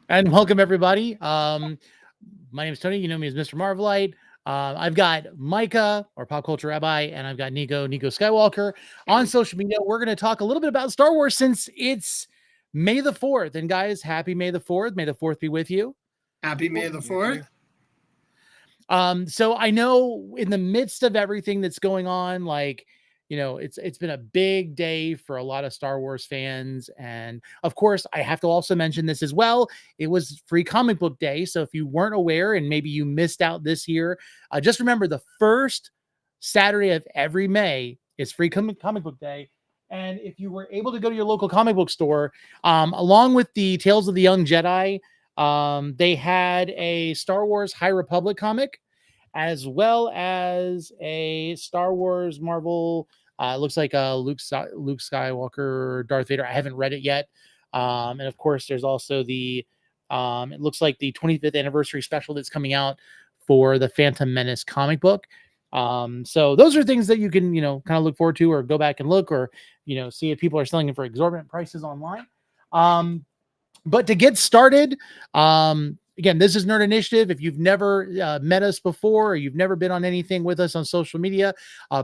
And welcome everybody. My name is Tony. You know me as Mr. Marvelite. I've got Micah, or Pop Culture Rabbi, and I've got Nico Skywalker on social media. We're going to talk a little bit about Star Wars since it's May the 4th. And guys, happy May the 4th. May the 4th be with you. Happy May the 4th. So I know in the midst of everything that's going on, like, it's been a big day for a lot of Star Wars fans. And of course, I have to also mention this as well. It was Free Comic Book Day. So if you weren't aware and maybe you missed out this year, just remember the first Saturday of every May is Free Comic Book Day. And if you were able to go to your local comic book store, along with the Tales of the Young Jedi, they had a Star Wars High Republic comic, as well as a Star Wars Marvel. Looks like Luke Skywalker, Darth Vader. I haven't read it yet. And of course, there's also it looks like the 25th anniversary special that's coming out for the Phantom Menace comic book. So those are things that you can, kind of look forward to, or go back and look, or, see if people are selling it for exorbitant prices online. But to get started, again, this is Nerd Initiative. If you've never met us before, or you've never been on anything with us on social media,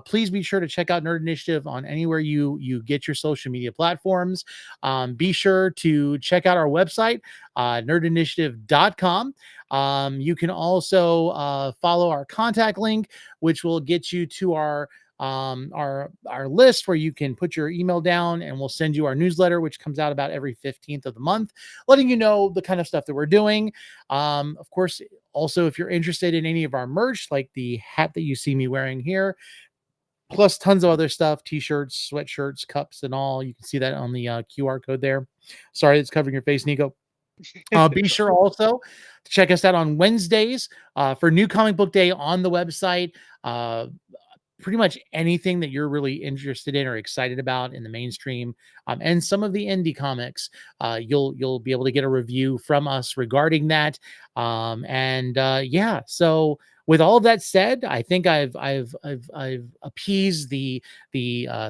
please be sure to check out Nerd Initiative on anywhere you get your social media platforms. Be sure to check out our website, nerdinitiative.com. You can also follow our contact link, which will get you to our list where you can put your email down, and we'll send you our newsletter, which comes out about every 15th of the month, letting you know the kind of stuff that we're doing. Of course, also, if you're interested in any of our merch, like the hat that you see me wearing here, plus tons of other stuff, t-shirts, sweatshirts, cups, and all, you can see that on the QR code there. Sorry, it's covering your face, Nico. Be sure also to check us out on Wednesdays for New Comic Book Day on the website. Pretty much anything that you're really interested in or excited about in the mainstream, and some of the indie comics, you'll be able to get a review from us regarding that. Yeah. So with all of that said, I think I've appeased the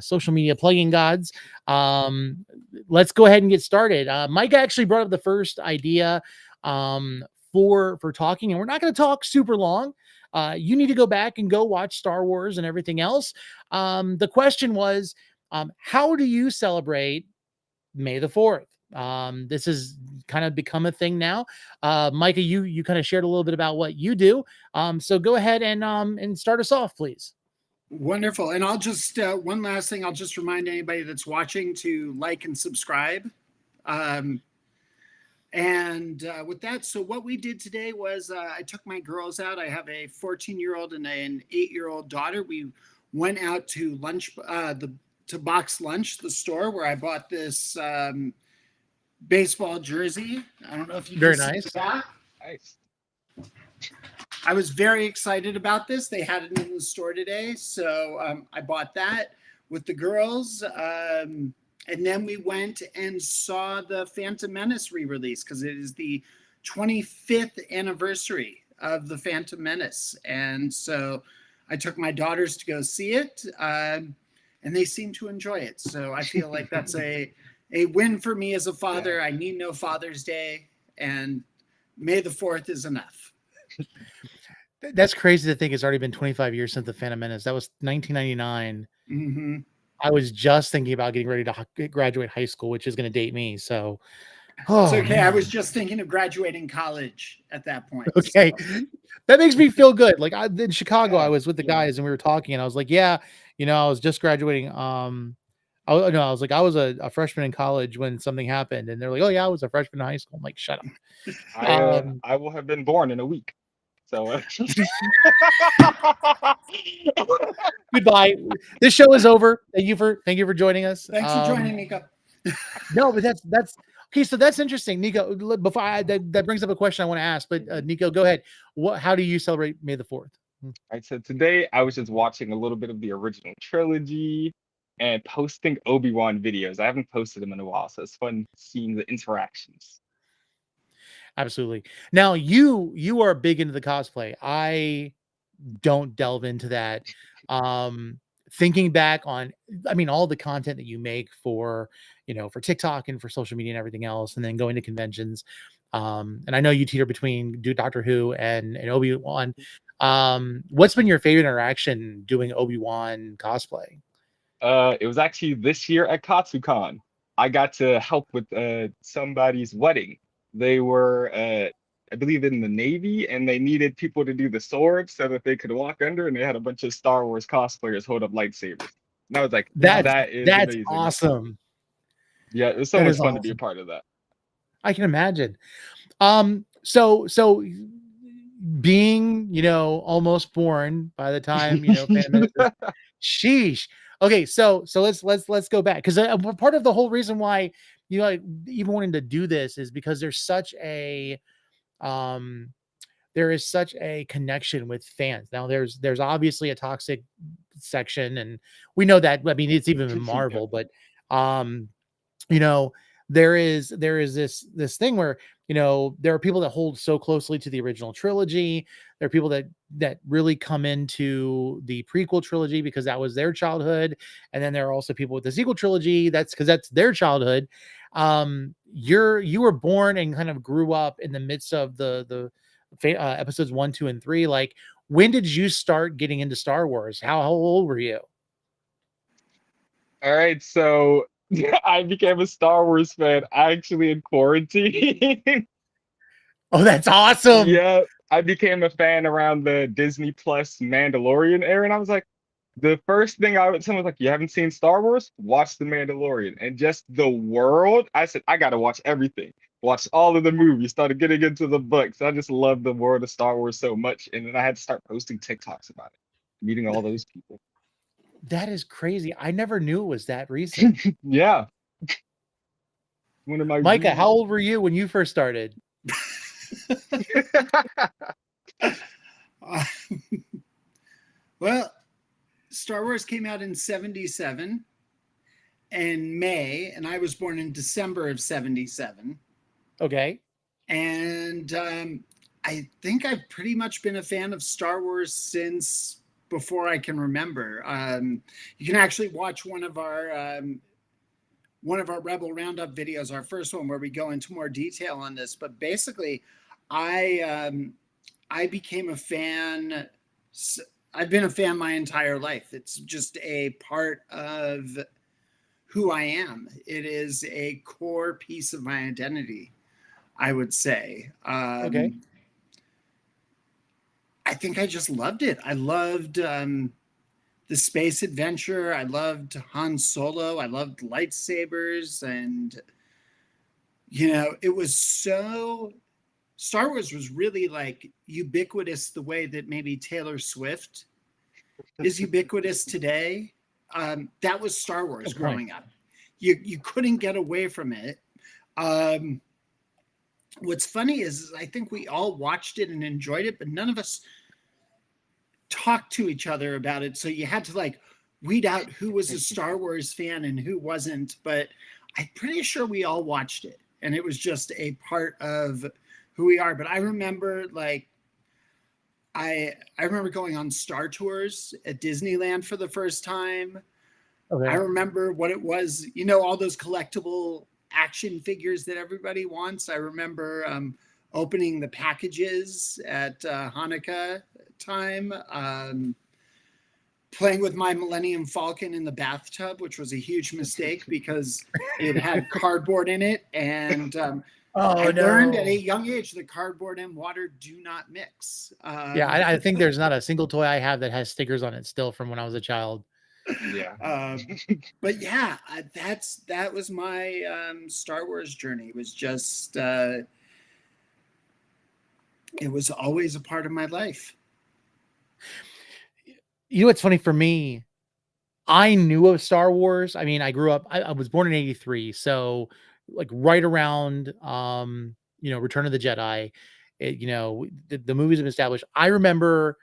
social media plugging gods. Let's go ahead and get started. Mike actually brought up the first idea for talking, and we're not going to talk super long. You need to go back and go watch Star Wars and everything else. The question was, how do you celebrate May the 4th? This has kind of become a thing now. Micah, you kind of shared a little bit about what you do. So go ahead and start us off, please. Wonderful. And I'll just, one last thing, I'll just remind anybody that's watching to like and subscribe. With that, so what we did today was I took my girls out. I have a 14-year-old and an 8-year-old daughter. We went out to lunch, to Box Lunch, the store where I bought this baseball jersey. I don't know if you Very can nice. see that. Nice. I was very excited about this. They had it in the store today, so I bought that with the girls. And then we went and saw the Phantom Menace re-release because it is the 25th anniversary of the Phantom Menace. And so I took my daughters to go see it, and they seem to enjoy it. So I feel like that's a win for me as a father. Yeah. I need no Father's Day, and May the 4th is enough. That's crazy to think it's already been 25 years since the Phantom Menace. That was 1999. Mm-hmm. I was just thinking about getting ready to graduate high school, which is going to date me. So, it's okay. Man. I was just thinking of graduating college at that point. Okay. So. That makes me feel good. Like in Chicago, I was with the guys and we were talking, and I was like, yeah, I was just graduating. I was like, I was a freshman in college when something happened. And they're like, oh yeah, I was a freshman in high school. I'm like, shut up. I will have been born in a week. So goodbye. This show is over. Thank you for joining us. Thanks for joining, Nico. No, but that's okay. So that's interesting, Nico. Before that brings up a question I want to ask. But Nico, go ahead. How do you celebrate May the 4th? Right. So today I was just watching a little bit of the original trilogy and posting Obi-Wan videos. I haven't posted them in a while, so it's fun seeing the interactions. Absolutely. Now you are big into the cosplay. I don't delve into that. thinking back on, I mean, all the content that you make for, for TikTok and for social media and everything else, and then going to conventions. And I know you teeter between do Doctor Who and Obi-Wan. What's been your favorite interaction doing Obi-Wan cosplay? It was actually this year at KatsuCon. I got to help with somebody's wedding. They were, I believe, in the Navy, and they needed people to do the swords so that they could walk under, and they had a bunch of Star Wars cosplayers hold up lightsabers. And I was like, That's that is that's amazing. awesome. Yeah, it was so That much is fun to be a awesome. part of that. I can imagine. So being, almost born by the time, Phantom Menace, sheesh. Okay, so let's go back, because part of the whole reason why like even wanting to do this is because um there is such a connection with fans. Now there's obviously a toxic section, and we know that. I mean, it's even in Yeah. Marvel, but um you know there is this thing where there are people that hold so closely to the original trilogy. There are people that really come into the prequel trilogy because that was their childhood, and then there are also people with the sequel trilogy that's because that's their childhood. You were born and kind of grew up in the midst of the episodes 1, 2, and 3. Like, when did you start getting into Star Wars? How old were you? All right, so I became a Star Wars fan actually in quarantine. Oh, that's awesome. Yeah, I became a fan around the Disney Plus Mandalorian era, and I was like, the first thing I would someone was like, "You haven't seen Star Wars? Watch the Mandalorian." And just the world, I said, I gotta watch everything. Watched all of the movies, started getting into the books. I just love the world of Star Wars so much, and then I had to start posting TikToks about it, meeting all those people. That is crazy. I never knew it was that recent. Yeah, one of my Micah, how reasons. old were you when you first started? Uh, well, Star Wars came out in 77 in May, and I was born in December of 77. Okay. And I think I've pretty much been a fan of Star Wars since before I can remember. You can actually watch one of our Rebel Roundup videos, our first one, where we go into more detail on this. But basically, I became a fan. I've been a fan my entire life. It's just a part of who I am. It is a core piece of my identity, I would say. Okay. I think I just loved it. I loved the space adventure. I loved Han Solo. I loved lightsabers. And, it was so. Star Wars was really like ubiquitous the way that maybe Taylor Swift is ubiquitous today. That was Star Wars growing up. You couldn't get away from it. What's funny is I think we all watched it and enjoyed it, but none of us talked to each other about it. So you had to like weed out who was a Star Wars fan and who wasn't. But I'm pretty sure we all watched it, and it was just a part of who we are. But I remember I remember going on Star Tours at Disneyland for the first time. Okay. I remember what it was, all those collectible action figures that everybody wants. I remember opening the packages at Hanukkah time, playing with my Millennium Falcon in the bathtub, which was a huge mistake because it had cardboard in it. And I learned at a young age that cardboard and water do not mix. Yeah, I think there's not a single toy I have that has stickers on it still from when I was a child. Yeah. But yeah, that was my Star Wars journey. It was just it was always a part of my life. What's funny for me, I knew of Star Wars. I mean, I grew up, I was born in 83. So like right around, Return of the Jedi, the movies have been established. I remember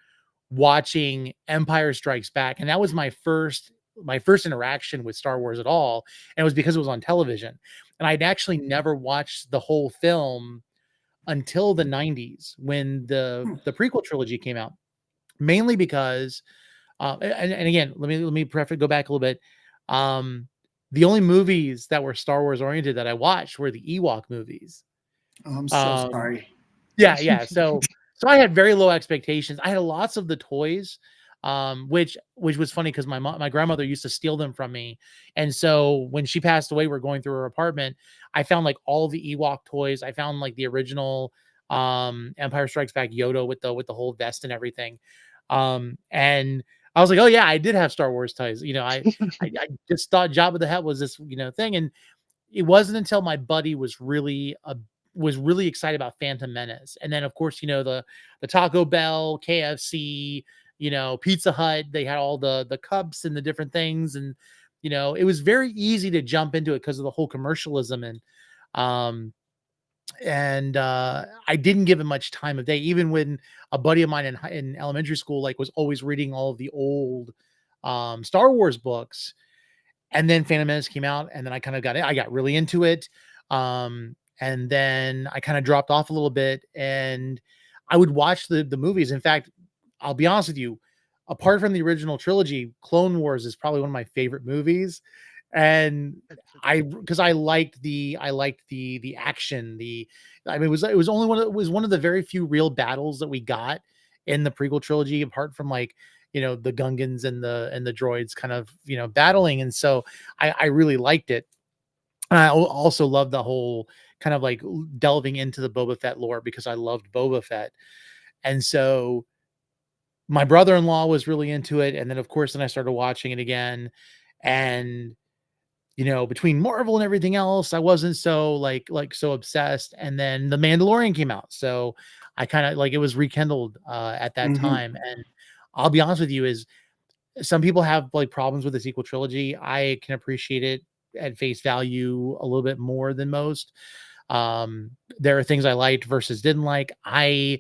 watching Empire Strikes Back, and that was my first interaction with Star Wars at all. And it was because it was on television. And I'd actually never watched the whole film until the 90s when the prequel trilogy came out, mainly because And again, let me go back a little bit. Um, the only movies that were Star Wars oriented that I watched were the Ewok movies. Oh, I'm so Um, sorry. yeah. So I had very low expectations. I had lots of the toys, which was funny because my grandmother used to steal them from me, and so when she passed away, we're going through her apartment. I found like all the Ewok toys. I found like the original Empire Strikes Back Yoda with the whole vest and everything. And I was like, oh yeah, I did have Star Wars toys. I just thought Jabba the Hutt was this thing, and it wasn't until my buddy was really excited about Phantom Menace. And then of course, the Taco Bell, KFC, Pizza Hut, they had all the cups and the different things. And, it was very easy to jump into it because of the whole commercialism. Um, I didn't give it much time of day, even when a buddy of mine in elementary school, like, was always reading all of the old Star Wars books. And then Phantom Menace came out, and then I got really into it. And then I kind of dropped off a little bit, and I would watch the movies. In fact, I'll be honest with you, apart from the original trilogy, Clone Wars is probably one of my favorite movies. And because I liked the action. I mean, it was one of the very few real battles that we got in the prequel trilogy, apart from, like, the Gungans and the droids kind of, battling. And so I really liked it. And I also love the whole kind of like delving into the Boba Fett lore, because I loved Boba Fett. And so my brother-in-law was really into it. And then of course, then I started watching it again. And, between Marvel and everything else, I wasn't so so obsessed. And then The Mandalorian came out. So I kind of like, it was rekindled at that Mhm. time. And I'll be honest with you, is some people have like problems with the sequel trilogy. I can appreciate it at face value a little bit more than most. There are things I liked versus didn't like. I'm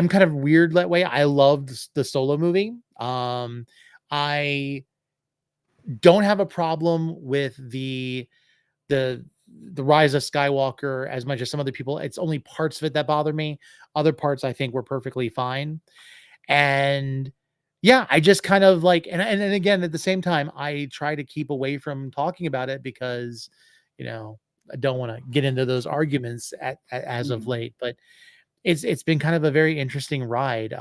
kind of weird that way. I loved the Solo movie. I don't have a problem with the the Rise of Skywalker as much as some other people. It's only parts of it that bother me. Other parts I think were perfectly fine. And yeah, I just kind of like, and again, at the same time, I try to keep away from talking about it because, I don't want to get into those arguments as of Mm. late. But it's been kind of a very interesting ride,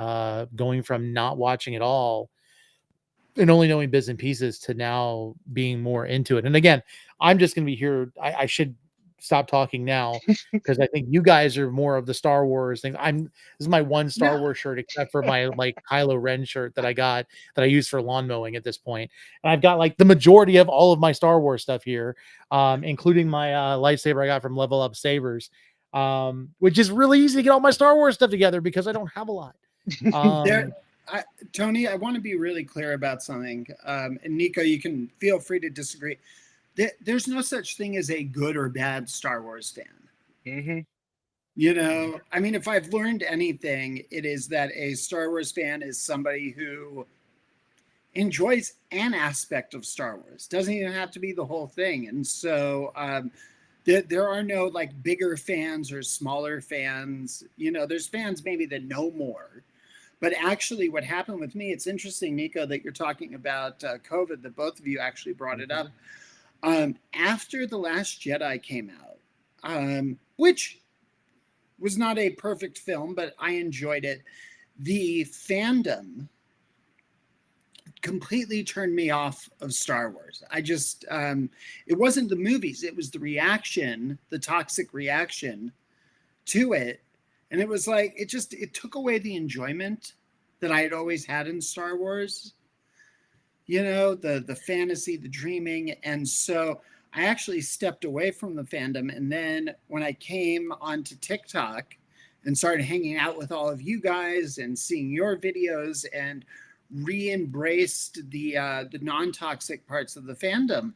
going from not watching at all and only knowing bits and pieces to now being more into it. And again, I'm just going to be here. I should stop talking now, because I think you guys are more of the Star Wars things. This is my one Star No, Wars shirt, except for my like Kylo Ren shirt that I got that I use for lawn mowing at this point. And I've got like the majority of all of my Star Wars stuff here, including my lightsaber I got from Level Up Sabers, which is really easy to get all my Star Wars stuff together because I don't have a lot. there, Um, Tony, I want to be really clear about something. And Nico, you can feel free to disagree. There's no such thing as a good or bad Star Wars fan. Hmm. I mean, if I've learned anything, it is that a Star Wars fan is somebody who enjoys an aspect of Star Wars. Doesn't even have to be the whole thing. And so there are no like bigger fans or smaller fans. There's fans maybe that know more. But actually, what happened with me, it's interesting, Nico, that you're talking about COVID, that both of you actually brought it up. After The Last Jedi came out, which was not a perfect film, but I enjoyed it, the fandom completely turned me off of Star Wars. I just, it wasn't the movies, it was the reaction, the toxic reaction to it. And it was like, it took away the enjoyment that I had always had in Star Wars, the fantasy, the dreaming. And so I actually stepped away from the fandom. And then when I came onto TikTok and started hanging out with all of you guys and seeing your videos and re-embraced the non-toxic parts of the fandom,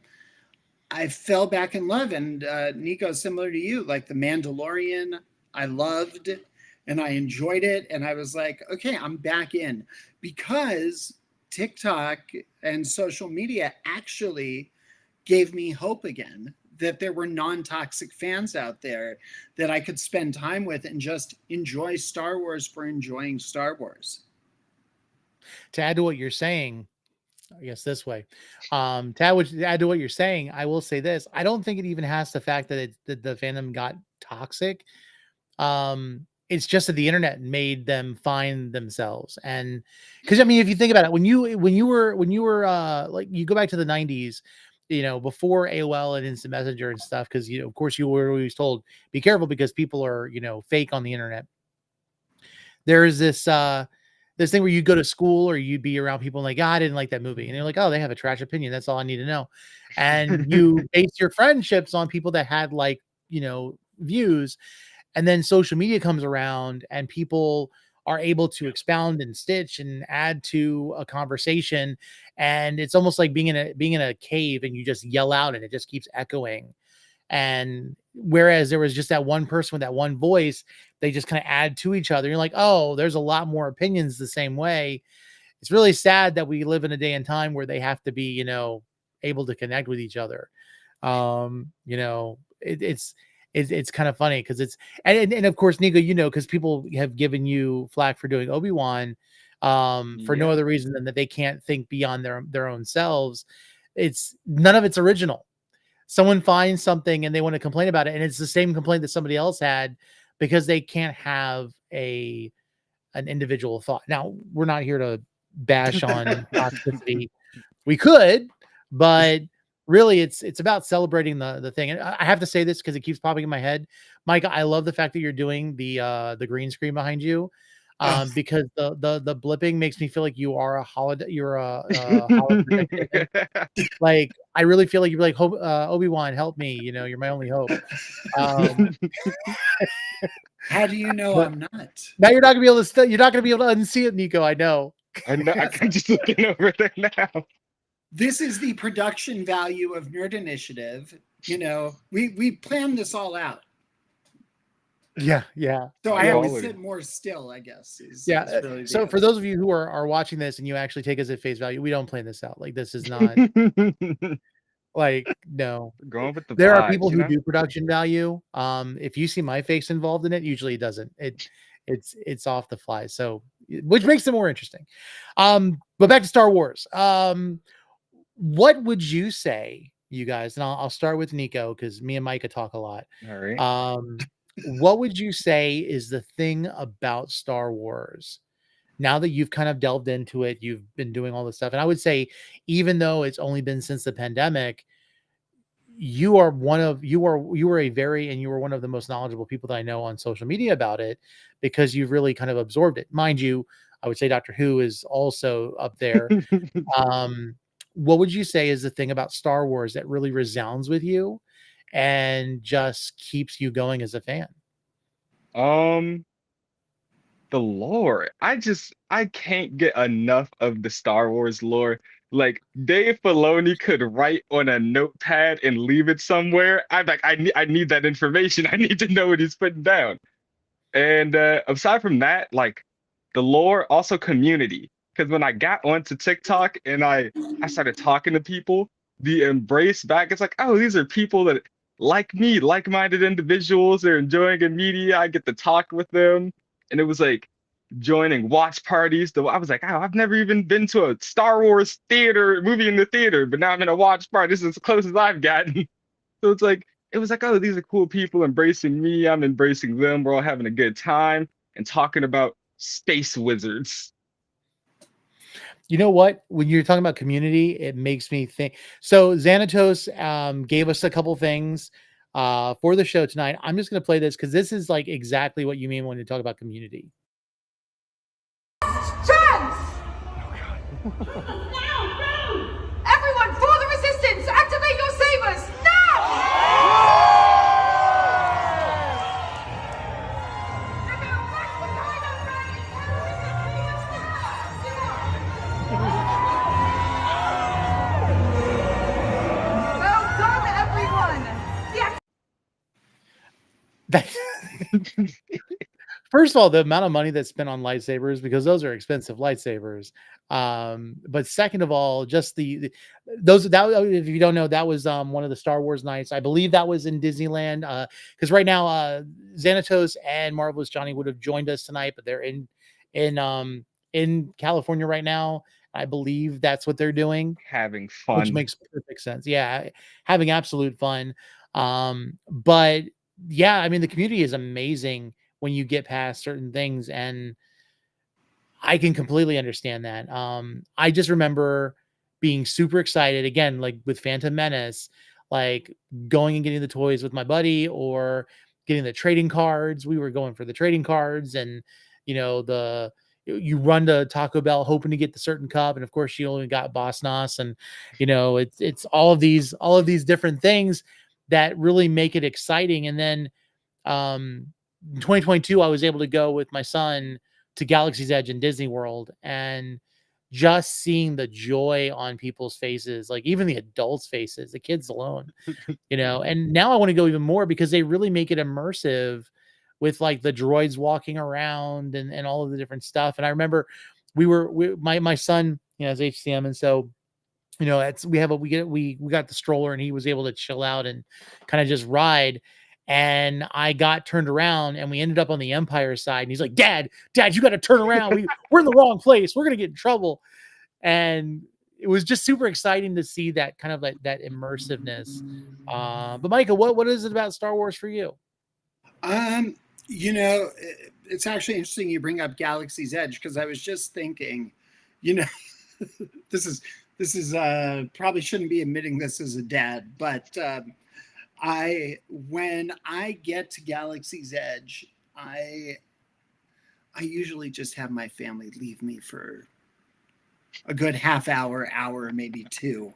I fell back in love. And Nico, similar to you, like The Mandalorian, I loved and I enjoyed it. And I was like, okay, I'm back in, because TikTok and social media actually gave me hope again, that there were non-toxic fans out there that I could spend time with and just enjoy Star Wars for enjoying Star Wars. to add to what you're saying, I guess this way, to add to what you're saying, I will say this: I don't think it even has the fact that that the fandom got toxic. It's just that the internet made them find themselves, and because I mean, if you think about it, when you were like you go back to the '90s, before AOL and Instant Messenger and stuff, because of course you were always told be careful because people are fake on the internet. There is this thing where you'd go to school or you'd be around people and like, I didn't like that movie. And you're like, oh, they have a trash opinion. That's all I need to know. And you base your friendships on people that had like, views. And then social media comes around and people are able to expound and stitch and add to a conversation. And it's almost like being in a cave and you just yell out and it just keeps echoing. And whereas there was just that one person with that one voice, they just kind of add to each other. You're like, oh, there's a lot more opinions the same way. It's really sad that we live in a day and time where they have to be, able to connect with each other. It's kind of funny because it's and of course, Nico, because people have given you flack for doing Obi-Wan for no Yeah. other reason than that they can't think beyond their own selves. It's none of it's original. Someone finds something and they want to complain about it, and it's the same complaint that somebody else had because they can't have an individual thought. Now, we're not here to bash on toxicity. We could, but really it's about celebrating the thing. And I have to say this because it keeps popping in my head. Mike, I love the fact that you're doing the green screen behind you. Because the blipping makes me feel like you are a holodeck. You're a holodeck. Like I really feel like you're like Obi-Wan, help me. You're my only hope. How do you know But- I'm not? Now you're not gonna be able to. You're not gonna be able to unsee it, Nico. I know. I know. I'm just looking over there now. This is the production value of Nerd Initiative. We planned this all out. Yeah. So I have to Quality. sit more still, I guess. is really So the- for those of you who are watching this and you actually take us at face value, we don't plan this out. Like this is not like no. Going with the There are vibes, people you who know? do production value. If you see my face involved in it, usually it doesn't. It's off the fly. So which makes it more interesting. But back to Star Wars. What would you say, you guys? And I'll start with Nico because me and Micah talk a lot. All right. What would you say is the thing about Star Wars? Now that you've kind of delved into it, you've been doing all this stuff. And I would say, even though it's only been since the pandemic, you are one of you were one of the most knowledgeable people that I know on social media about it because you've really kind of absorbed it. Mind you, I would say Doctor Who is also up there. What would you say is the thing about Star Wars that really resounds with you and just keeps you going as a fan? The lore. I can't get enough of the Star Wars lore. Like Dave Filoni could write on a notepad and leave it somewhere. I'm like, I need that information. I need to know what he's putting down. And aside from that, like the lore, also community. Because when I got onto TikTok and I started talking to people, the embrace back, it's like, oh, these are people that like me, like-minded individuals. They're enjoying the media. I get to talk with them. And it was like joining watch parties. Though I was like, oh, I've never even been to a Star Wars theater movie in the theater, but now I'm in a watch party. This is as close as I've gotten. So it was like, oh, these are cool people embracing me. I'm embracing them. We're all having a good time and talking about space wizards. You know what? When you're talking about community, it makes me think. So Xanatos gave us a couple things for the show tonight. I'm just going to play this because this is like exactly what you mean when you talk about community. Chance! Everyone, for the resistance! Activate your sabers! Well done, everyone! First of all, the amount of money that's spent on lightsabers, because those are expensive lightsabers. But second of all, just those that if you don't know, that was one of the Star Wars nights. I believe that was in Disneyland. Because right now, Xanatos and Marvelous Johnny would have joined us tonight, but they're in in California right now. I believe that's what they're doing, Having which fun. makes perfect sense. Yeah, having absolute fun. But yeah, I mean, the community is amazing when you get past certain things, and I can completely understand that. I just remember being super excited again, like with Phantom Menace, like going and getting the toys with my buddy or getting the trading cards. We were going for the trading cards, and the you run to Taco Bell hoping to get the certain cup, and of course you only got Boss Nos, and it's all of these different things that really make it exciting. And then in 2022, I was able to go with my son to Galaxy's Edge in Disney World, and just seeing the joy on people's faces, like even the adults' faces, the kids alone, and now I want to go even more because they really make it immersive with like the droids walking around and all of the different stuff. And I remember my son, is HCM, and so it's we got the stroller, and he was able to chill out and kind of just ride. And I got turned around, and we ended up on the Empire side. And he's like, Dad, you got to turn around. We're in the wrong place. We're gonna get in trouble. And it was just super exciting to see that kind of like that immersiveness. But Micah, what is it about Star Wars for you? Um, you know, it's actually interesting you bring up Galaxy's Edge, because I was just thinking, you know, this is probably shouldn't be admitting this as a dad, but when I get to Galaxy's Edge, I usually just have my family leave me for a good half hour, maybe two,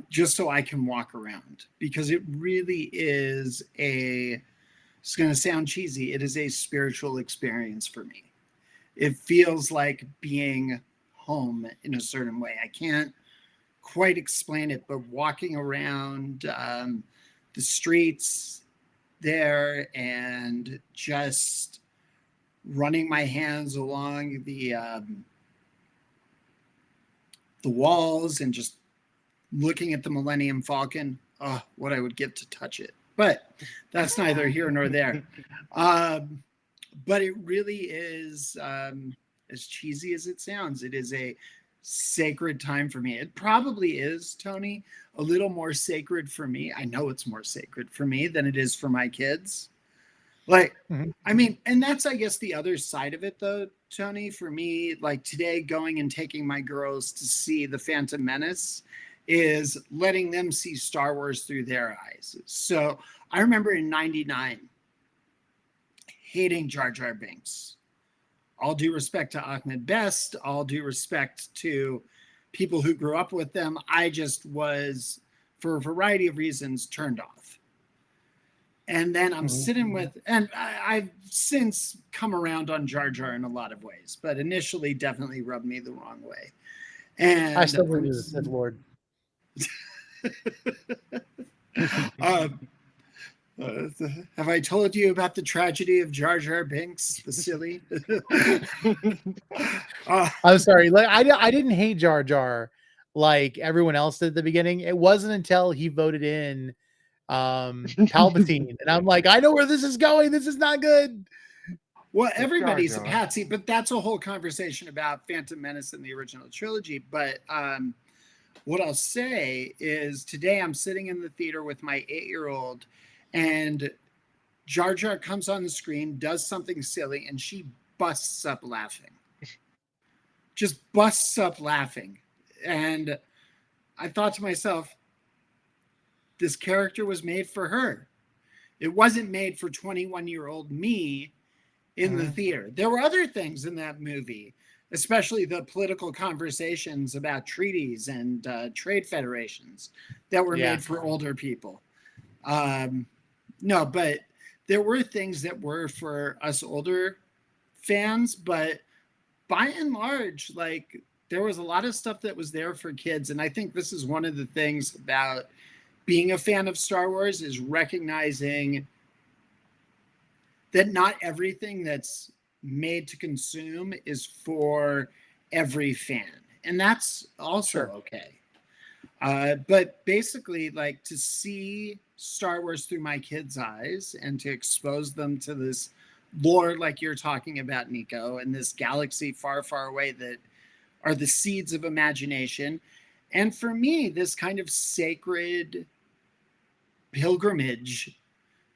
just so I can walk around, because it really is it's going to sound cheesy, it is a spiritual experience for me. It feels like being home in a certain way. I can't quite explain it, but walking around the streets there and just running my hands along the walls and just looking at the Millennium Falcon, oh, what I would give to touch it. But that's neither here nor there. But it really is, as cheesy as it sounds, it is a sacred time for me. It probably is, Tony, a little more sacred for me. I know it's more sacred for me than it is for my kids. Like, I mean, and that's, I guess, the other side of it, though, Tony, for me, like today, going and taking my girls to see The Phantom Menace is letting them see Star Wars through their eyes. So I remember in '99 hating Jar Jar Binks. All due respect to Ahmed Best, all due respect to people who grew up with them, I just was, for a variety of reasons, turned off. And then I'm sitting with, and I've since come around on Jar Jar in a lot of ways, but initially definitely rubbed me the wrong way. And I still believe you're the Sith Lord. Have I told you about the tragedy of Jar Jar Binks, the silly? I'm sorry. Like I didn't hate Jar Jar like everyone else did at the beginning. It wasn't until he voted in Palpatine, and I'm like, I know where this is going. This is not good. Well, everybody's Jar a Jar. patsy, but that's a whole conversation about Phantom Menace and the original trilogy. But what I'll say is today I'm sitting in the theater with my 8-year-old, and Jar Jar comes on the screen, does something silly, and she busts up laughing. Just busts up laughing. And I thought to myself, this character was made for her. It wasn't made for 21-year-old me in the theater. There were other things in that movie, especially the political conversations about treaties and trade federations that were made for older people. No, but there were things that were for us older fans, but by and large, like there was a lot of stuff that was there for kids. And I think this is one of the things about being a fan of Star Wars, is recognizing that not everything that's made to consume is for every fan. And that's also okay. But basically, like, to see Star Wars through my kids' eyes and to expose them to this lore like you're talking about, Nico, and this galaxy far, far away that are the seeds of imagination. And for me, this kind of sacred pilgrimage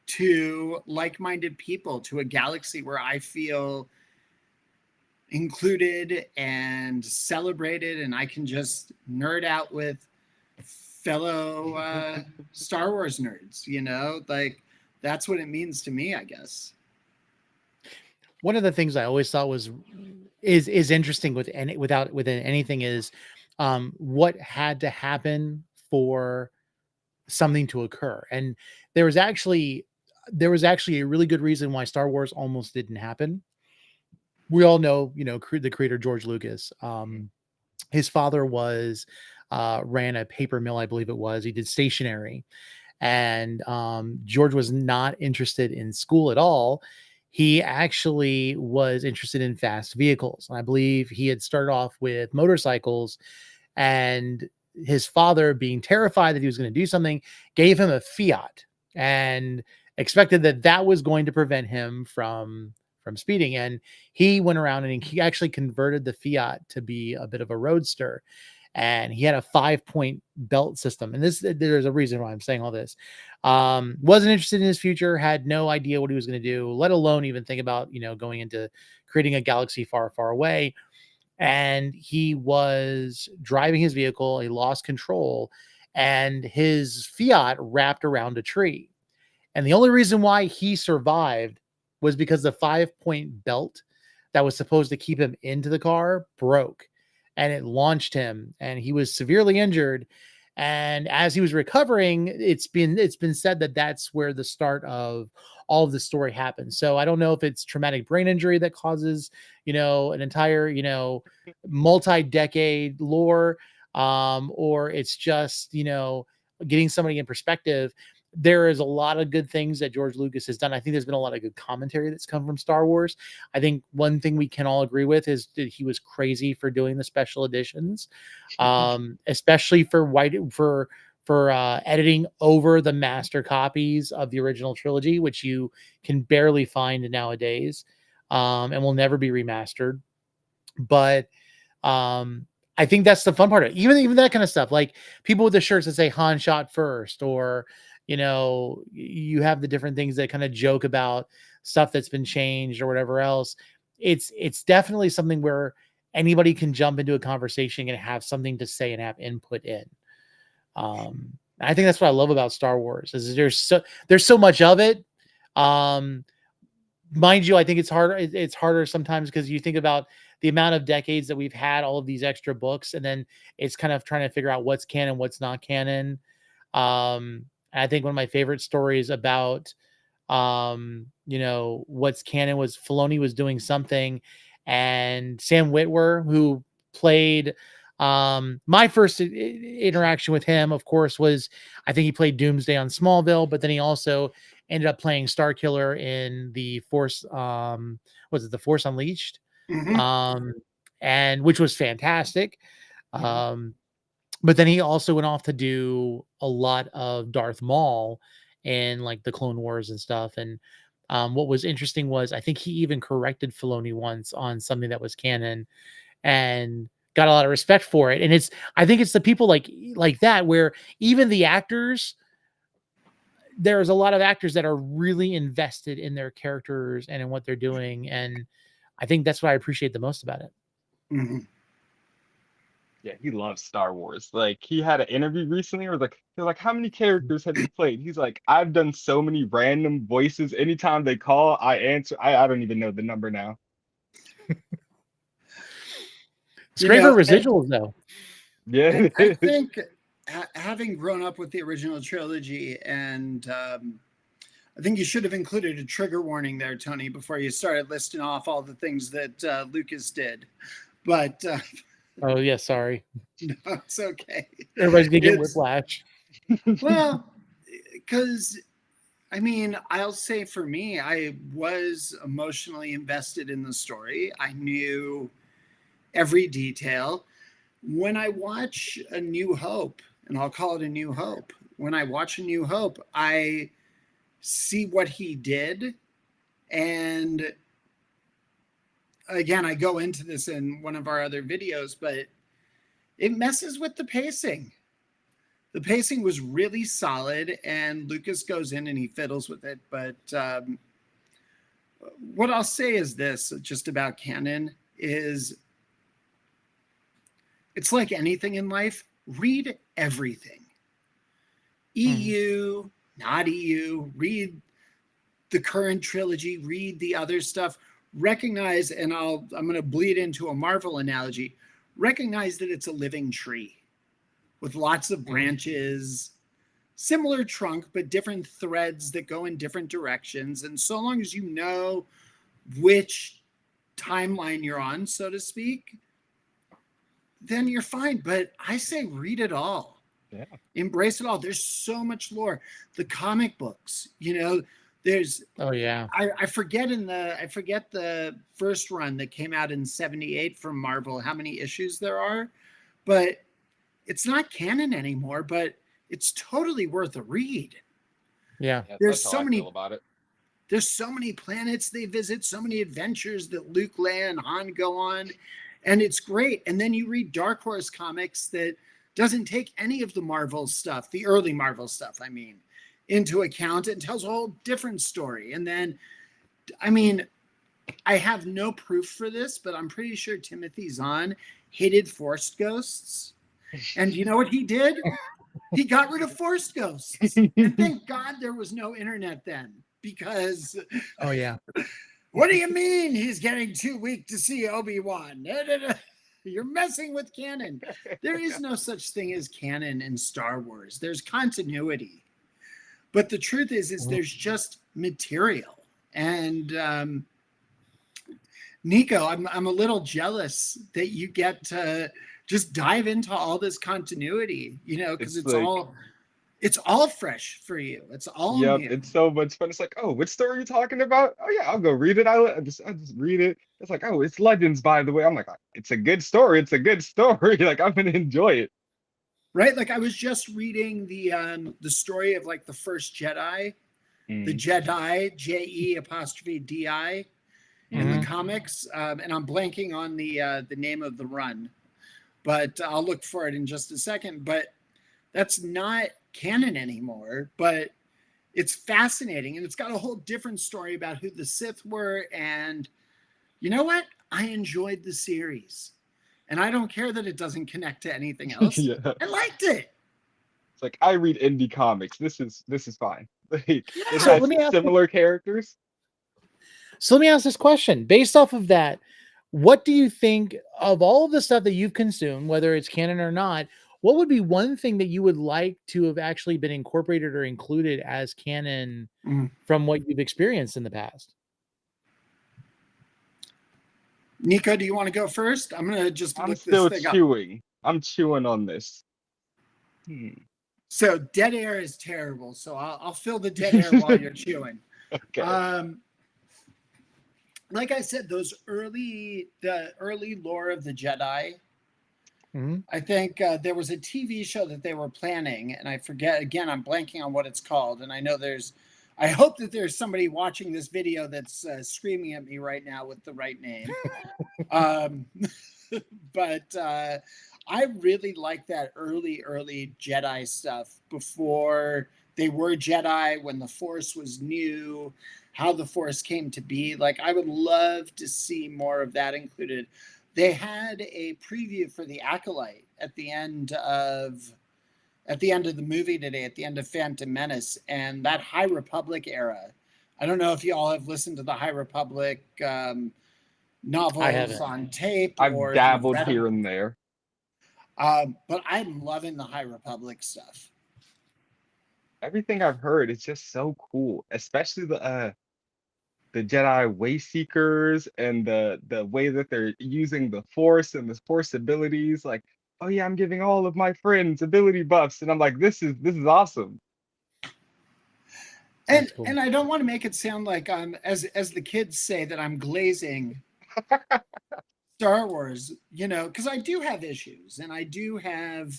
to like-minded people, to a galaxy where I feel included and celebrated, and I can just nerd out with fellow Star Wars nerds, you know, like that's what it means to me, I guess. One of the things I always thought is interesting with within anything is what had to happen for something to occur. And there was actually a really good reason why Star Wars almost didn't happen. We all know, the creator George Lucas. His father ran a paper mill, I believe it was. He did stationery, and George was not interested in school at all. He actually was interested in fast vehicles, and I believe he had started off with motorcycles. And his father, being terrified that he was going to do something, gave him a Fiat and expected that was going to prevent him from speeding. And he went around and he actually converted the Fiat to be a bit of a roadster. And he had a 5-point belt system. And there's a reason why I'm saying all this. Wasn't interested in his future, had no idea what he was going to do, let alone even think about, going into creating a galaxy far, far away. And he was driving his vehicle. He lost control and his Fiat wrapped around a tree. And the only reason why he survived was because the 5-point belt that was supposed to keep him into the car broke, and it launched him, and he was severely injured. And as he was recovering, it's been said that that's where the start of all of the story happened. So I don't know if it's traumatic brain injury that causes, an entire, multi-decade lore, or it's just, getting somebody in perspective. There is a lot of good things that George Lucas has done. I think there's been a lot of good commentary that's come from Star Wars. I think one thing we can all agree with is that he was crazy for doing the special editions, especially for editing over the master copies of the original trilogy, which you can barely find nowadays, and will never be remastered. But I think that's the fun part of it. Even that kind of stuff, like people with the shirts that say Han shot first, or you have the different things that kind of joke about stuff that's been changed or whatever else. It's definitely something where anybody can jump into a conversation and have something to say and have input in. I think that's what I love about Star Wars is there's so much of it. Mind you, I think it's harder sometimes because you think about the amount of decades that we've had all of these extra books, and then it's kind of trying to figure out what's canon, what's not canon. I think one of my favorite stories about, what's canon was Filoni was doing something, and Sam Witwer, who played, my first interaction with him, of course, was I think he played Doomsday on Smallville, but then he also ended up playing Starkiller in the Force, was it the Force Unleashed? Mm-hmm. And which was fantastic. But then he also went off to do a lot of Darth Maul and like the Clone Wars and stuff. And what was interesting was I think he even corrected Filoni once on something that was canon and got a lot of respect for it. And I think it's the people like that, where even the actors, there's a lot of actors that are really invested in their characters and in what they're doing. And I think that's what I appreciate the most about it. Mm-hmm. Yeah, he loves Star Wars. Like he had an interview recently where they're like, how many characters have you played? He's like, I've done so many random voices. Anytime they call, I answer. I don't even know the number now. It's great for residuals, though. Yeah, I think having grown up with the original trilogy, and I think you should have included a trigger warning there, Tony, before you started listing off all the things that Lucas did. But oh yeah, sorry. No, it's okay. Everybody's gonna get whiplash. Well, because I mean, I'll say for me, I was emotionally invested in the story. I knew every detail. When I watch A New Hope, and I'll call it A New Hope, when I watch A New Hope, I see what he did And again, I go into this in one of our other videos, but it messes with the pacing. The pacing was really solid, and Lucas goes in and he fiddles with it. But what I'll say is this, just about canon, is it's like anything in life. Read everything. EU, not EU. Read the current trilogy. Read the other stuff. Recognize, and I'm going to bleed into a Marvel analogy. Recognize that it's a living tree with lots of branches, similar trunk, but different threads that go in different directions. And so long as you know which timeline you're on, so to speak, then you're fine. But I say read it all. Yeah. Embrace it all. There's so much lore. The comic books, there's I forget the first run that came out in 78 from Marvel, how many issues there are, but it's not canon anymore, but it's totally worth a read. Yeah. There's that's so how I many feel about it. There's so many planets they visit, so many adventures that Luke, Leia, and Han go on, and it's great. And then you read Dark Horse comics that doesn't take any of the Marvel stuff, the early Marvel stuff, into account, and tells a whole different story. And then, I have no proof for this, but I'm pretty sure Timothy Zahn hated Force ghosts. And you know what he did? He got rid of Force ghosts. And thank God there was no internet then, because Oh yeah. what do you mean he's getting too weak to see Obi-Wan? You're messing with canon. There is no such thing as canon in Star Wars. There's continuity. But the truth is there's just material. And Nico, I'm a little jealous that you get to just dive into all this continuity, because it's all fresh for you. It's all new. It's so much fun. It's like, oh, which story are you talking about? Oh yeah, I'll go read it. I just read it. It's like, oh, it's Legends, by the way. I'm like, it's a good story. It's a good story. Like, I'm gonna enjoy it. Right? Like I was just reading the story of like the first Jedi, the Jedi, JE''DI in the comics, and I'm blanking on the name of the run, but I'll look for it in just a second. But that's not canon anymore, but it's fascinating, and it's got a whole different story about who the Sith were. And you know what? I enjoyed the series, and I don't care that it doesn't connect to anything else. Yeah. I liked it. It's like, I read indie comics. This is fine. Like, it So has let me ask similar characters. So let me ask this question. Based off of that, what do you think of all of the stuff that you've consumed, whether it's canon or not? What would be one thing that you would like to have actually been incorporated or included as canon from what you've experienced in the past? Nico, do you want to go first? I'm gonna just I'm look still this thing chewing. I'm chewing on this. So dead air is terrible. So I'll fill the dead air while you're chewing. Okay. Like I said, the early lore of the Jedi. I think there was a TV show that they were planning, and I forget, again, I'm blanking on what it's called. And I know I hope that there's somebody watching this video that's screaming at me right now with the right name. But I really like that early Jedi stuff before they were Jedi, when the Force was new, how the Force came to be. Like, I would love to see more of that included. They had a preview for the Acolyte at the end of the movie today, at the end of Phantom Menace, and that High Republic era. I don't know if you all have listened to the High Republic novels on tape. I've dabbled here and there. But I'm loving the High Republic stuff. Everything I've heard is just so cool, especially the Jedi way seekers and the way that they're using the Force and the Force abilities. Like, oh yeah, I'm giving all of my friends ability buffs, and I'm like, this is awesome. And cool. And I don't want to make it sound like I'm, as the kids say, that I'm glazing Star Wars, because I do have issues, and I do have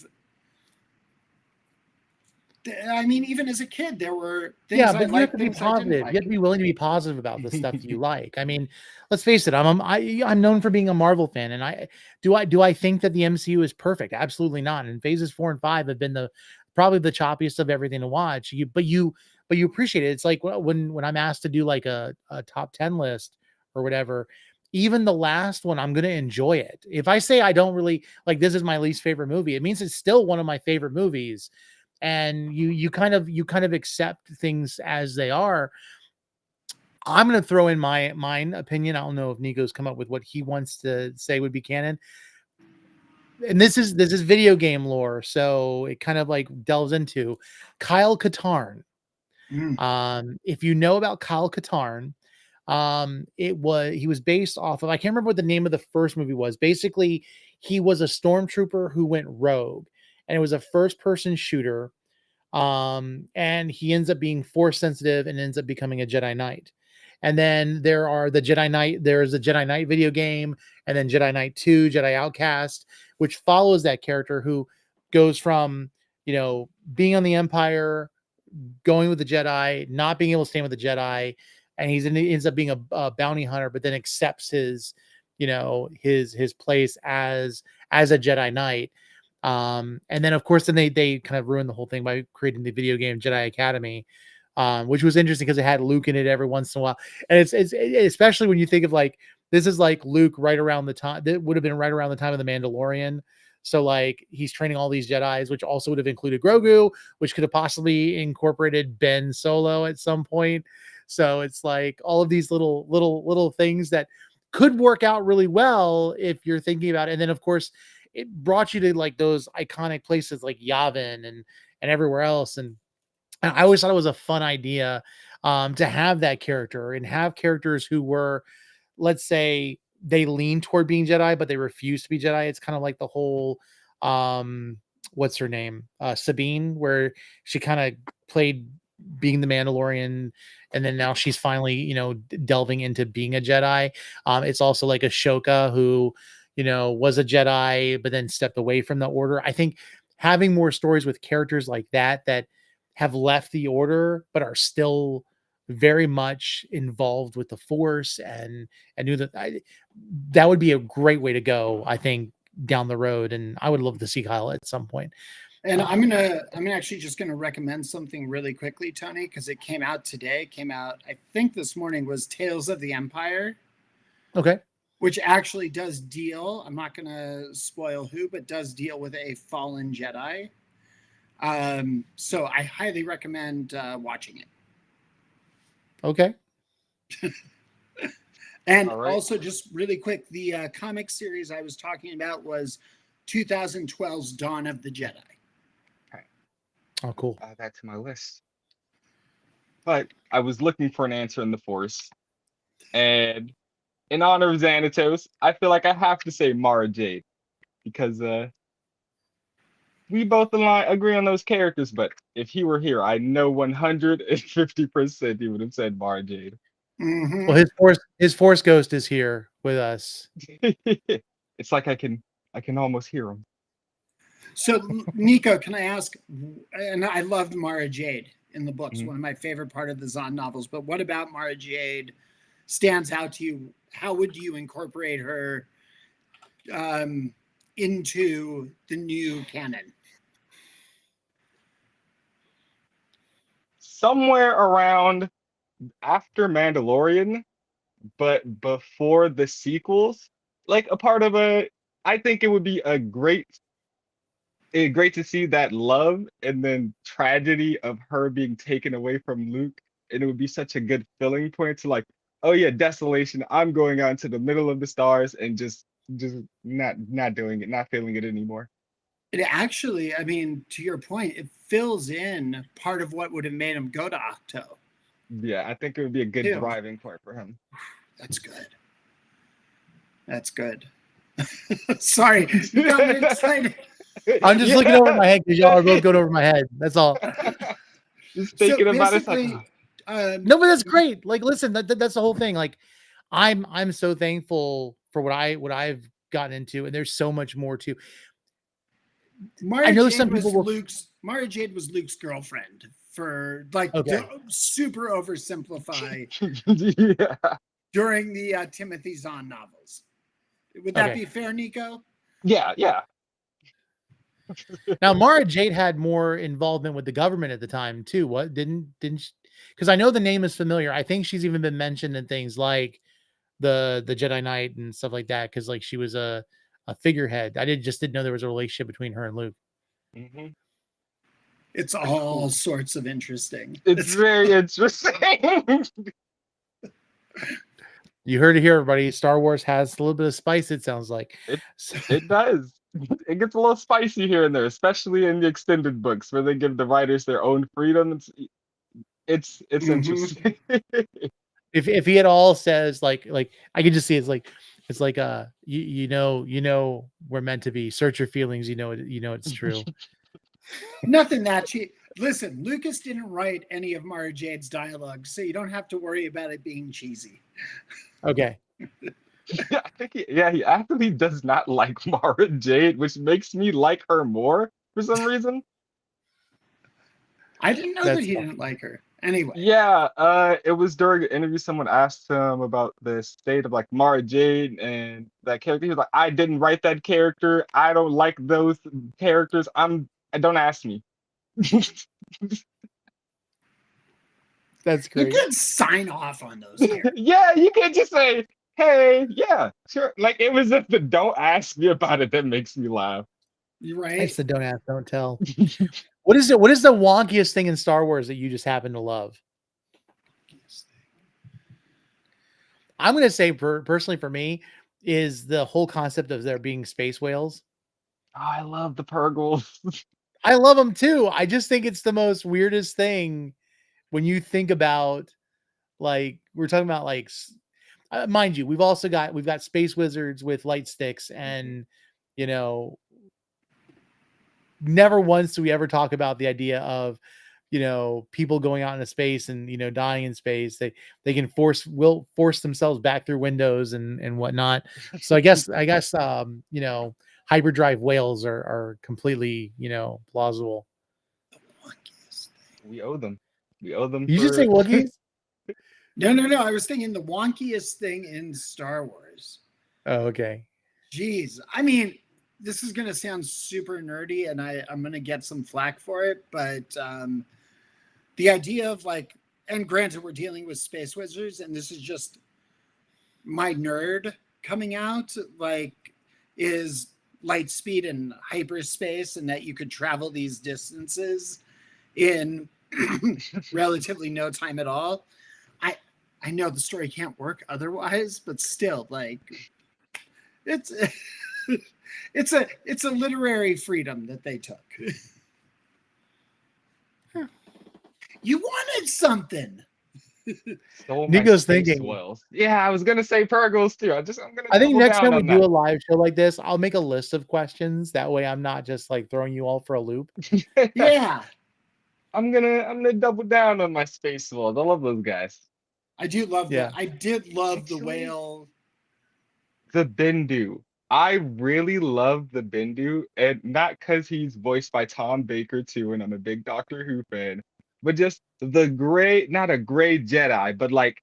I mean, even as a kid, there were things Yeah, I but you have liked, to be things I didn't positive. You have like. to be willing to be positive about the stuff you like. I mean, let's face it. I'm known for being a Marvel fan, and I think that the MCU is perfect? Absolutely not. And phases 4 and 5 have been probably the choppiest of everything to watch. But you appreciate it. It's like when I'm asked to do like a top 10 list or whatever. Even the last one, I'm gonna enjoy it. If I say I don't really like this is my least favorite movie, it means it's still one of my favorite movies, and you kind of accept things as they are. I'm going to throw in mine opinion. I don't know if Nico's come up with what he wants to say would be canon. And this is video game lore, so it kind of like delves into Kyle Katarn. Mm. If you know about Kyle Katarn, he was based off of, I can't remember what the name of the first movie was. Basically, he was a stormtrooper who went rogue, and it was a first person shooter. And he ends up being force sensitive and ends up becoming a Jedi Knight. And then there's the Jedi Knight video game, and then Jedi Knight 2, Jedi Outcast, which follows that character who goes from, being on the Empire, going with the Jedi, not being able to stand with the Jedi, and he ends up being a bounty hunter, but then accepts his place as a Jedi Knight. And then of course, then they kind of ruined the whole thing by creating the video game Jedi Academy, which was interesting because it had Luke in it every once in a while. And it's especially when you think of like, this is like Luke right around the time that would have been right around the time of the Mandalorian. So like he's training all these Jedis, which also would have included Grogu, which could have possibly incorporated Ben Solo at some point. So it's like all of these little things that could work out really well if you're thinking about it. And then of course it brought you to like those iconic places like Yavin and everywhere else. And I always thought it was a fun idea to have that character and have characters who were, let's say, they lean toward being Jedi, but they refuse to be Jedi. It's kind of like the whole, what's her name? Sabine, where she kind of played being the Mandalorian, and then now she's finally, delving into being a Jedi. It's also like Ashoka, who, was a Jedi, but then stepped away from the order. I think having more stories with characters like that have left the order, but are still very much involved with the Force and knew that would be a great way to go, I think, down the road. And I would love to see Kyle at some point. And I'm actually just gonna recommend something really quickly, Tony, because it came out today. I think this morning, was Tales of the Empire. Okay. Which actually does deal, I'm not gonna spoil who, but does deal with a fallen Jedi. So I highly recommend watching it. Okay. And right. Also, just really quick, the comic series I was talking about was 2012's Dawn of the Jedi. Oh, cool. Add that to my list. But I was looking for an answer in the Force, and in honor of Xanatos, I feel like I have to say Mara Jade, because we both agree on those characters. But if he were here, I know 150% he would have said Mara Jade. Mm-hmm. Well, his force ghost is here with us. It's like I can almost hear him. So, Nico, can I ask? And I loved Mara Jade in the books, one of my favorite part of the Zahn novels. But what about Mara Jade stands out to you? How would you incorporate her into the new canon? Somewhere around after Mandalorian, but before the sequels, like a part of I think it would be great to see that love and then tragedy of her being taken away from Luke. And it would be such a good filling point to like, oh yeah, desolation. I'm going out into the middle of the stars and just not doing it, not feeling it anymore. It actually, I mean, to your point, it fills in part of what would have made him go to Octo. Yeah, I think it would be a good driving point for him. That's good. That's good. Sorry, you got me excited. I'm just looking over my head because y'all are both going over my head. That's all. Just thinking about it. No, but that's great. Like, listen, that's the whole thing. Like, I'm so thankful for what I've gotten into, and there's so much more too. Mara I know Jade some people will. Luke's Mara Jade was Luke's girlfriend for like Okay. super oversimplify Yeah. during the Timothy Zahn novels. Would that Okay. be fair, Nico? Yeah, yeah. Now, Mara Jade had more involvement with the government at the time too. What didn't because I know the name is familiar. I think she's even been mentioned in things like the Jedi Knight and stuff like that. Because like she was a figurehead. I didn't know there was a relationship between her and Luke. hmm It's all sorts of interesting. It's very interesting. You heard it here, everybody. Star Wars has a little bit of spice. It sounds like It does. It gets a little spicy here and there, especially in the extended books where they give the writers their own freedom. It's Mhm. interesting. if he at all says like I can just see it's like you know we're meant to be. Search your feelings. You know it's true. Nothing that cheap. Listen, Lucas didn't write any of Mara Jade's dialogue, so you don't have to worry about it being cheesy. Okay. I think he actually does not like Mara Jade, which makes me like her more for some reason. I didn't know That's that he fine. didn't like her. Anyway, Yeah, it was during an interview someone asked him about the state of like Mara Jade and that character. He was like, I didn't write that character. I don't like those characters. Don't ask me. That's you great. could sign off on those characters. Yeah, you can just say, hey, yeah, sure. Like it was just the don't ask me about it that makes me laugh. You're I right. said don't ask, don't tell. What is it? What is the wonkiest thing in Star Wars that you just happen to love? I'm going to say personally for me is the whole concept of there being space whales. Oh, I love the Purgles. I love them too. I just think it's the most weirdest thing when you think about like we're talking about like mind you, we've got space wizards with light sticks and you know never once do we ever talk about the idea of people going out into space and dying in space. They can will force themselves back through windows and whatnot. So I guess hyperdrive whales are completely plausible. We owe them. We owe them You just for say Wookiees? No. I was thinking the wonkiest thing in Star Wars. Oh, okay. Jeez. I mean, this is going to sound super nerdy and I'm going to get some flack for it, but the idea of like, and granted, we're dealing with space wizards and this is just my nerd coming out, like, is light speed and hyperspace and that you could travel these distances in relatively no time at all. I know the story can't work otherwise, but still, like, it's it's a literary freedom that they took. You wanted something. stole my Nico's space thinking. whales. Yeah, I was gonna say Purgles too. I'm gonna I think double next down time we on do that. a live show like this, I'll make a list of questions. That way I'm not just like throwing you all for a loop. Yeah, I'm gonna double down on my space whales. I love those guys. I do love Yeah. that. I did love the Actually- whale. The Bendu. I really love the Bendu, and not because he's voiced by Tom Baker too, and I'm a big Doctor Who fan, but just not a gray Jedi, but like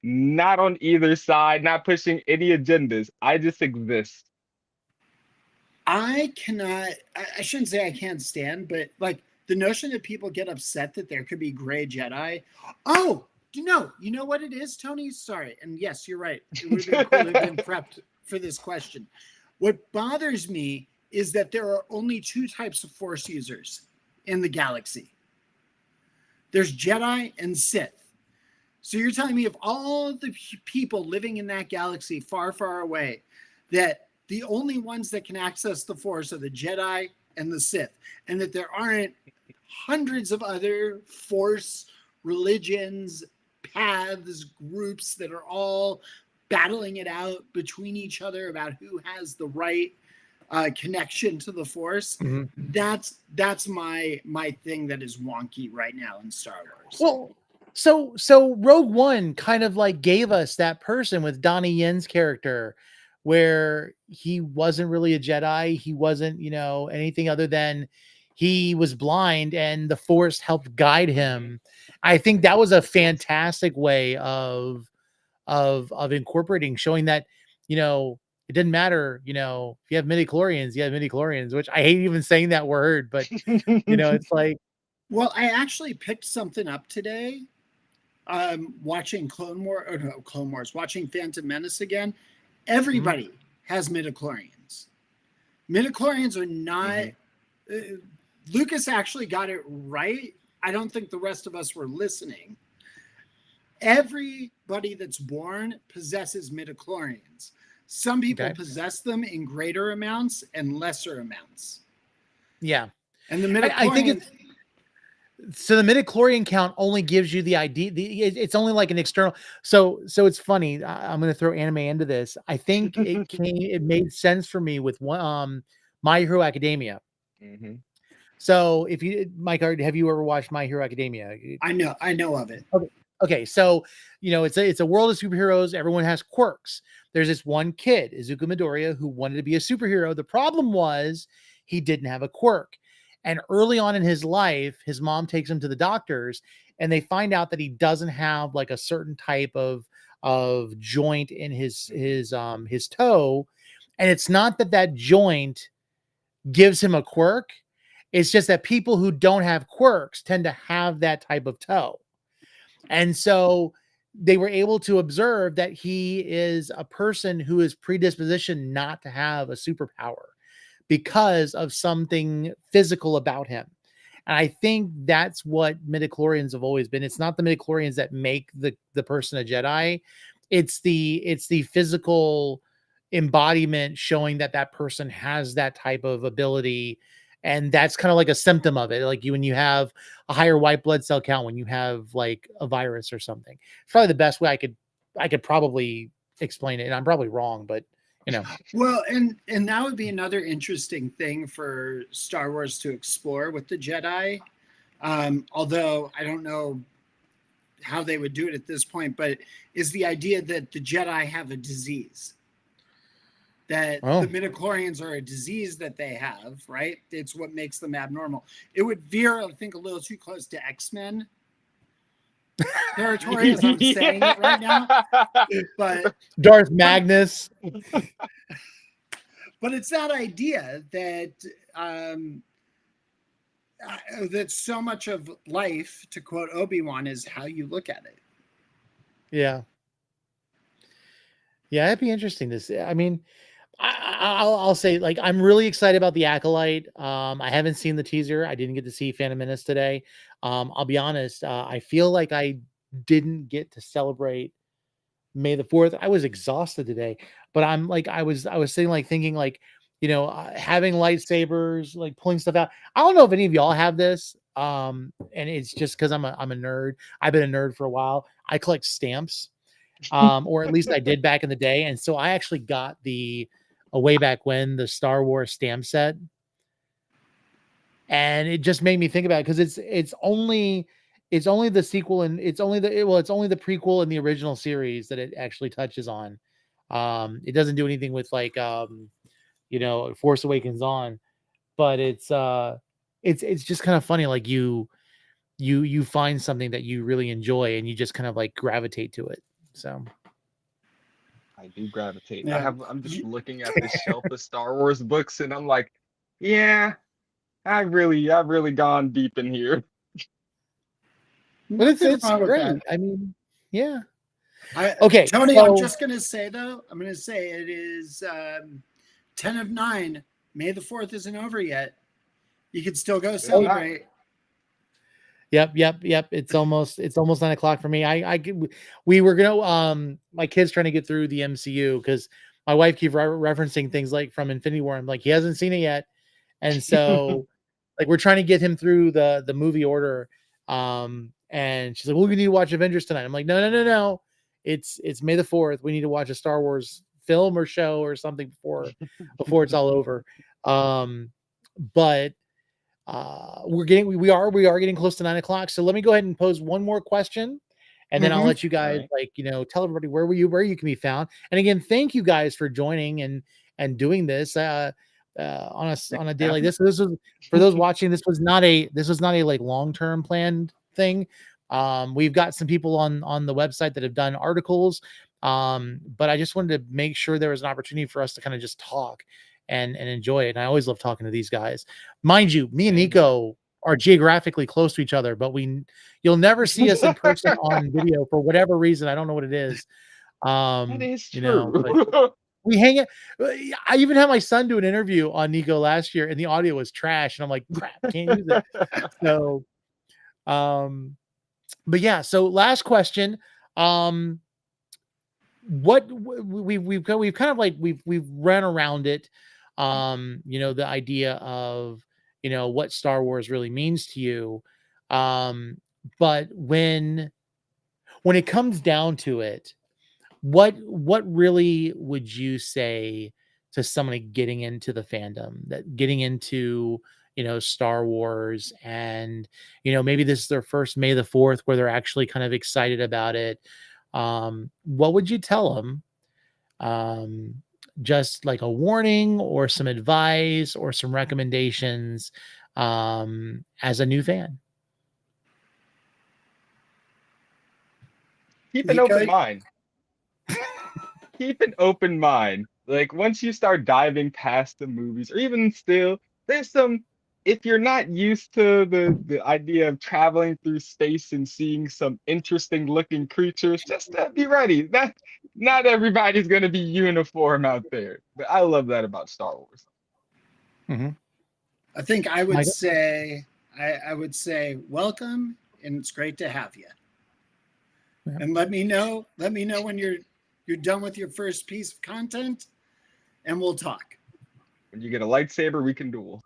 not on either side, not pushing any agendas. I just exist. I cannot, I shouldn't say I can't stand, but like the notion that people get upset that there could be gray Jedi. Oh, you know what it is, Tony? Sorry. And yes, you're right. It would have been cool to have been prepped for this question. What bothers me is that there are only two types of Force users in the galaxy. There's Jedi and Sith. So you're telling me of all the people living in that galaxy far, far away, that the only ones that can access the Force are the Jedi and the Sith, and that there aren't hundreds of other Force religions, paths, groups that are all battling it out between each other about who has the right connection to the Force. Mm-hmm. That's my thing that is wonky right now in Star Wars. Well, so Rogue One kind of like gave us that person with Donnie Yen's character where he wasn't really a Jedi. He wasn't, anything other than he was blind and the Force helped guide him. I think that was a fantastic way of incorporating, showing that, it didn't matter, if you have midichlorians, you have midichlorians, which I hate even saying that word, but it's like, Well, I actually picked something up today. Watching Clone Wars, watching Phantom Menace again. Everybody has midichlorians. Midichlorians are not. Lucas actually got it right. I don't think the rest of us were listening. Everybody that's born possesses midichlorians. Some people possess them in greater amounts and lesser amounts. Yeah. And the midichlorians. I think so the midichlorian count only gives you the idea. It's only like an external. So it's funny. I'm going to throw anime into this. I think it made sense for me with one, My Hero Academia. So if you, Mike, have you ever watched My Hero Academia? I know of it. Okay. So, it's a world of superheroes. Everyone has quirks. There's this one kid, Izuku Midoriya, who wanted to be a superhero. The problem was he didn't have a quirk. And early on in his life, his mom takes him to the doctors and they find out that he doesn't have like a certain type of joint in his toe. And it's not that joint gives him a quirk. It's just that people who don't have quirks tend to have that type of toe. And so they were able to observe that he is a person who is predispositioned not to have a superpower because of something physical about him. And I think that's what midichlorians have always been. It's not the midichlorians that make the person a Jedi. It's the physical embodiment showing that person has that type of ability. And that's kind of like a symptom of it. Like when you have a higher white blood cell count, when you have like a virus or something. It's probably the best way I could probably explain it. And I'm probably wrong, but Well, and that would be another interesting thing for Star Wars to explore with the Jedi. Although I don't know how they would do it at this point, but is the idea that the Jedi have a disease. That the midichlorians are a disease that they have, right? It's what makes them abnormal. It would veer, I think, a little too close to X-Men territory as I'm saying it right now. But Darth Magnus. But it's that idea that that so much of life, to quote Obi-Wan, is how you look at it. Yeah. Yeah, it'd be interesting to see. I mean, I'll say, like, I'm really excited about the Acolyte. I haven't seen the teaser. I didn't get to see Phantom Menace today. I'll be honest. I feel like I didn't get to celebrate May the 4th. I was exhausted today, but I'm like, I was sitting like thinking like, having lightsabers, like pulling stuff out. I don't know if any of y'all have this. And it's just because I'm a nerd. I've been a nerd for a while. I collect stamps, or at least I did back in the day. And so I actually got way back when, the Star Wars stamp set. And it just made me think about it because it's only the sequel and it's only the prequel in the original series that it actually touches on. It doesn't do anything with like Force Awakens on, but it's just kind of funny. Like you find something that you really enjoy and you just kind of like gravitate to it. So I do gravitate. Yeah. I'm just looking at this shelf of Star Wars books and I'm like, yeah, I've really gone deep in here. But it's Nothing wrong with great. that. I mean, yeah. Okay, Tony, so- I'm just gonna say though, it is 10 of 9. May the 4th isn't over yet. You can still go celebrate. Yep. It's almost 9:00 for me. We were gonna my kid's trying to get through the MCU because my wife keeps referencing things like from Infinity War. I'm like, he hasn't seen it yet, and so like we're trying to get him through the movie order. And she's like, well, we need to watch Avengers tonight. I'm like, no. It's May the 4th. We need to watch a Star Wars film or show or something before it's all over. But we are getting close to 9:00. So let me go ahead and pose one more question, and then I'll let you guys tell everybody where you can be found. And again, thank you guys for joining and doing this. on a day like this. This was for those watching. This was not a like long-term planned thing. We've got some people on the website that have done articles, but I just wanted to make sure there was an opportunity for us to kind of just talk and enjoy it. And I always love talking to these guys. Mind you, me and Nico are geographically close to each other, but you'll never see us in person on video for whatever reason. I don't know what it is. That is You know, true. but we hang it. I even had my son do an interview on Nico last year, and the audio was trash. And I'm like, crap, can't use it. So, but yeah. So last question. What we've kind of like we've run around it. You know, the idea of, you know, what Star Wars really means to you. But when it comes down to it, what really would you say to somebody getting into the fandom, that getting into, you know, Star Wars, and, you know, maybe this is their first May the 4th where they're actually kind of excited about it? What would you tell them? Just like a warning or some advice or some recommendations, as a new fan? Keep an Nico? open mind. Keep an open mind. Like once you start diving past the movies, or even still, there's some. If you're not used to the idea of traveling through space and seeing some interesting looking creatures, just be ready. That not everybody's gonna be uniform out there. But I love that about Star Wars. Mm-hmm. I think I would Michael? say, I would say welcome, and it's great to have you. Yeah. And let me know when you're done with your first piece of content, and we'll talk. When you get a lightsaber, we can duel.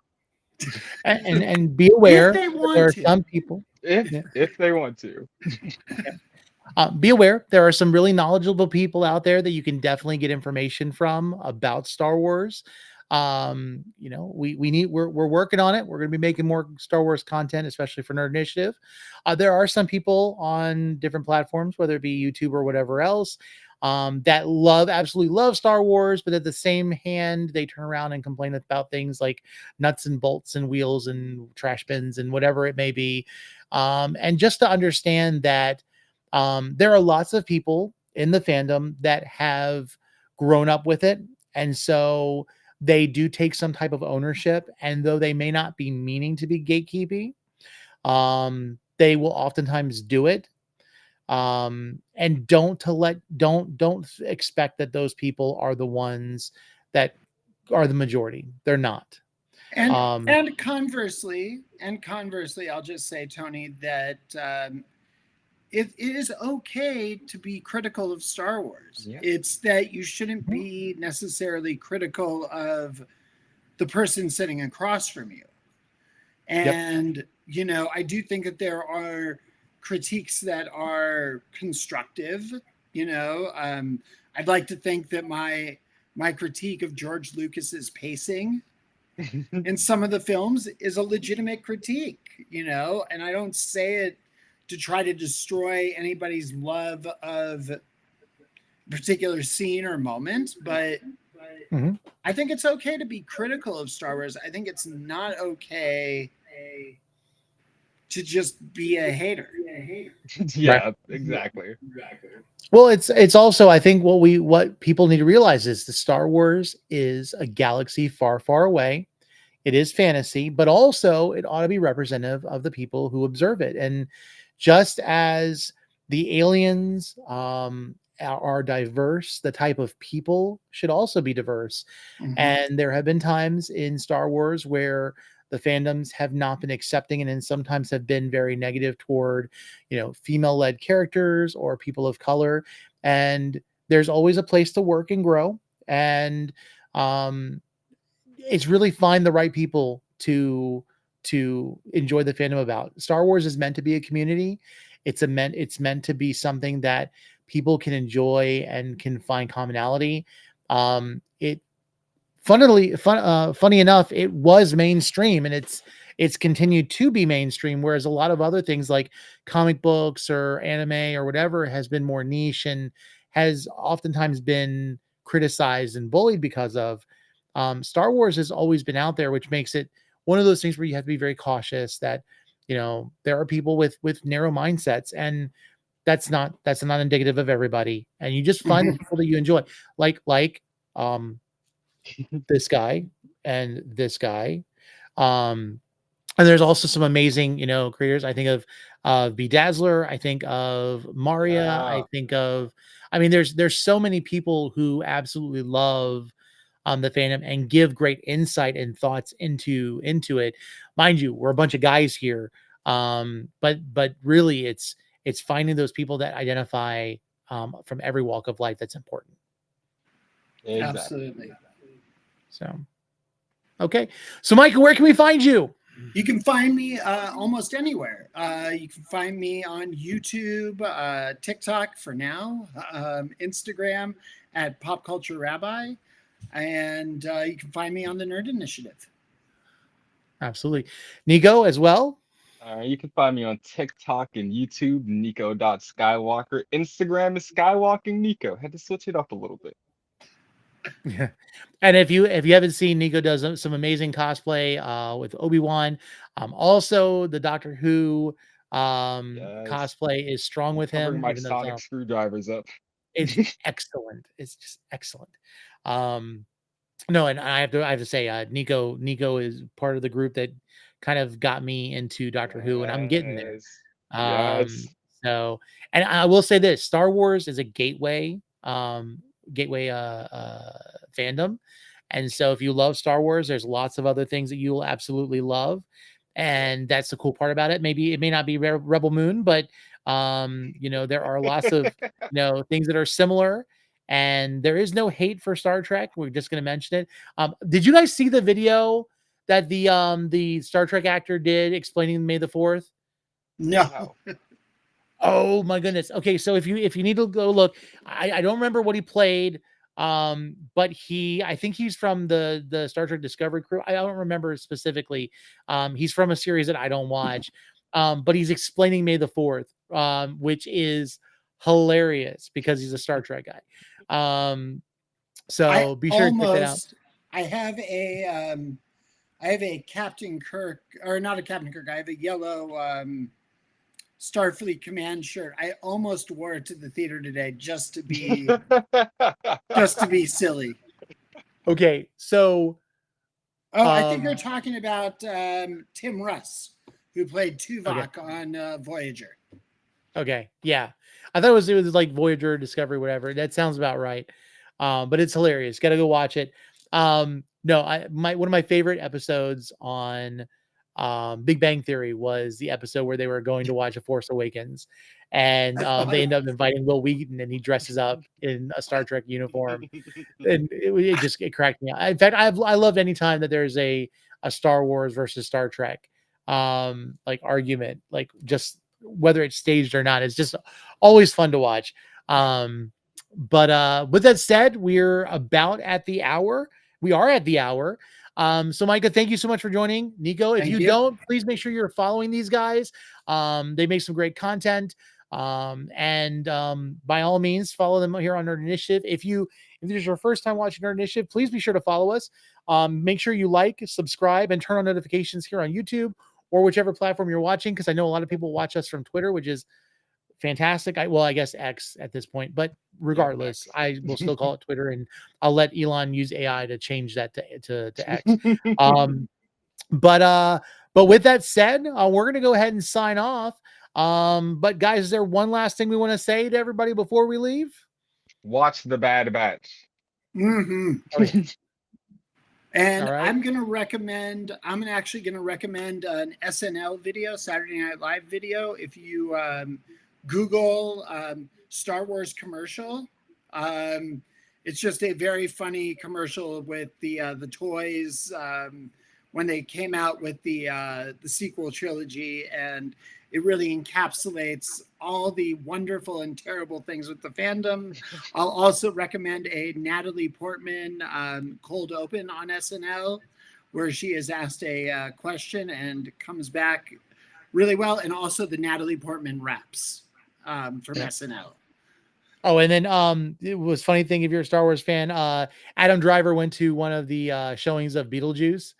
And be aware they that want there are to. some people. If they want to. Be aware there are some really knowledgeable people out there that you can definitely get information from about Star Wars. You know, we're working on it. We're going to be making more Star Wars content, especially for Nerd Initiative. There are some people on different platforms, whether it be YouTube or whatever else, that absolutely love Star Wars, but at the same hand, they turn around and complain about things like nuts and bolts and wheels and trash bins and whatever it may be. And just to understand that, there are lots of people in the fandom that have grown up with it. And so they do take some type of ownership. And though they may not be meaning to be gatekeeping, they will oftentimes do it. And don't expect that those people are the ones that are the majority. They're not. And conversely, I'll just say, Tony, that it is okay to be critical of Star Wars. Yeah. It's that you shouldn't be necessarily critical of the person sitting across from you. And, you know, I do think that there are critiques that are constructive. You know, I'd like to think that my critique of George Lucas's pacing in some of the films is a legitimate critique, you know, and I don't say it to try to destroy anybody's love of a particular scene or moment, but I think it's okay to be critical of Star Wars. I think it's not okay to just be a hater. Yeah, Right. exactly. Well, it's also, I think what people need to realize is the Star Wars is a galaxy far, far away. It is fantasy, but also it ought to be representative of the people who observe it. And just as the aliens are diverse, the type of people should also be diverse. And there have been times in Star Wars where the fandoms have not been accepting and sometimes have been very negative toward, you know, female-led characters or people of color. And there's always a place to work and grow. And it's really find the right people to enjoy the fandom about. Star Wars is meant to be a community. It's meant to be something that people can enjoy and can find commonality. Funny enough, it was mainstream, and it's continued to be mainstream, whereas a lot of other things like comic books or anime or whatever has been more niche and has oftentimes been criticized and bullied because of. Star Wars has always been out there, which makes it one of those things where you have to be very cautious that, there are people with narrow mindsets, and that's not indicative of everybody. And you just find the people that you enjoy, like um this guy and this guy. Um, and there's also some amazing, creators. I think of Bedazzler. I think of Maria. I Wow. think of, I mean, there's so many people who absolutely love the fandom and give great insight and thoughts into it. Mind you, we're a bunch of guys here, but really, it's finding those people that identify from every walk of life that's important. Exactly. Absolutely. So, okay, so Michael, where can we find you? You can find me almost anywhere. You can find me on YouTube, TikTok for now, Instagram at Pop Culture Rabbi, and you can find me on the Nerd Initiative. Absolutely. Nico as well. You can find me on TikTok and YouTube, Nico.Skywalker. Instagram is Skywalking Nico. Had to switch it up a little bit. Yeah. And if you haven't seen, Nico does some amazing cosplay with Obi-Wan. Also the Doctor Who Yes. cosplay is strong with Covering him, my even though sonic screwdrivers up. it's excellent. It's just excellent. No, and I have to say, Nico is part of the group that kind of got me into Doctor Who, and I'm getting there. Yes. Um, Yes. so, and I will say this: Star Wars is a gateway fandom, and so if you love Star Wars, there's lots of other things that you will absolutely love, and that's the cool part about it. Maybe it may not be Rebel Moon, but there are lots of things that are similar. And there is no hate for Star Trek. We're just going to mention it. Did you guys see the video that the Star Trek actor did explaining May the 4th? No. Oh my goodness. Okay, so if you need to go look, I don't remember what he played, but I think he's from the Star Trek Discovery crew. I don't remember specifically. He's from a series that I don't watch, but he's explaining May the 4th, which is hilarious because he's a Star Trek guy. So be sure to check that out. I have a Captain Kirk, or not a Captain Kirk. I have a yellow Starfleet Command shirt. I almost wore it to the theater today just to be silly. Okay, so I think you're talking about Tim Russ, who played Tuvok on Voyager. Okay, yeah, I thought it was like Voyager, Discovery, whatever. That sounds about right. But it's hilarious. Got to go watch it. No, one of my favorite episodes on Big Bang Theory was the episode where they were going to watch A Force Awakens, and they end up inviting Will Wheaton, and he dresses up in a Star Trek uniform, and it cracked me out. In fact, I loved any time that there's a Star Wars versus Star Trek like argument, like just whether it's staged or not. It's just always fun to watch. But with that said, we're about at the hour. We are at the hour. So Micah, thank you so much for joining. Nico, if you don't, please make sure you're following these guys. They make some great content. And by all means, follow them here on Nerd Initiative. If this is your first time watching Nerd Initiative, please be sure to follow us. Make sure you like, subscribe, and turn on notifications here on YouTube or whichever platform you're watching, because I know a lot of people watch us from Twitter, which is fantastic. I guess X at this point, but regardless, I will still call it Twitter, and I'll let Elon use AI to change that to X. But with that said, we're gonna go ahead and sign off. But guys, is there one last thing we want to say to everybody before we leave? Watch The Bad Batch. Mm-hmm. Okay. And right. I'm actually gonna recommend an SNL video, Saturday Night Live video. If you Google Star Wars commercial, it's just a very funny commercial with the toys when they came out with the sequel trilogy, and it really encapsulates all the wonderful and terrible things with the fandom. I'll also recommend a Natalie Portman cold open on SNL, where she is asked a question and comes back really well, and also the Natalie Portman raps from SNL. Oh, and then it was funny thing if you're a Star Wars fan, Adam Driver went to one of the showings of Beetlejuice,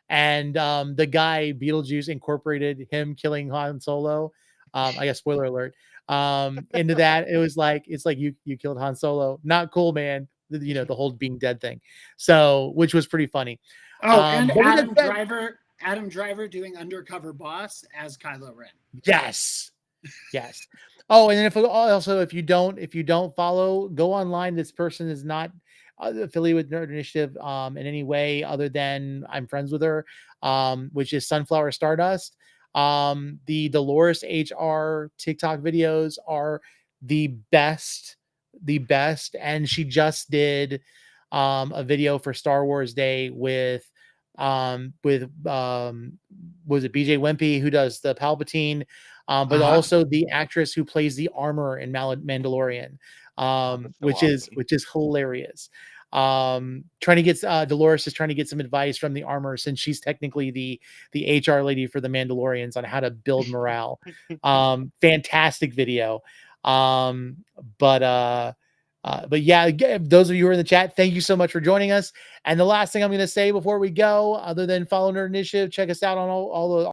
and the guy Beetlejuice incorporated him killing Han Solo. I guess spoiler alert. Into that, it was like it's like you killed Han Solo. Not cool, man. You know, the whole being dead thing. So, which was pretty funny. Oh, and But with that said, Adam Driver doing Undercover Boss as Kylo Ren. yes. Yes. Oh, and then if you don't follow, go online. This person is not affiliated with Nerd Initiative in any way other than I'm friends with her, which is Sunflower Stardust. The Dolores HR TikTok videos are the best, and she just did a video for Star Wars Day with was it BJ Wimpy who does the Palpatine, but also the actress who plays the armor in Mandalorian, which is hilarious. Trying to get Dolores is trying to get some advice from the armor since she's technically the HR lady for the Mandalorians on how to build morale. Fantastic video. Um, but yeah, those of you who are in the chat, thank you so much for joining us. And the last thing I'm going to say before we go, other than follow Nerd Initiative, check us out on all the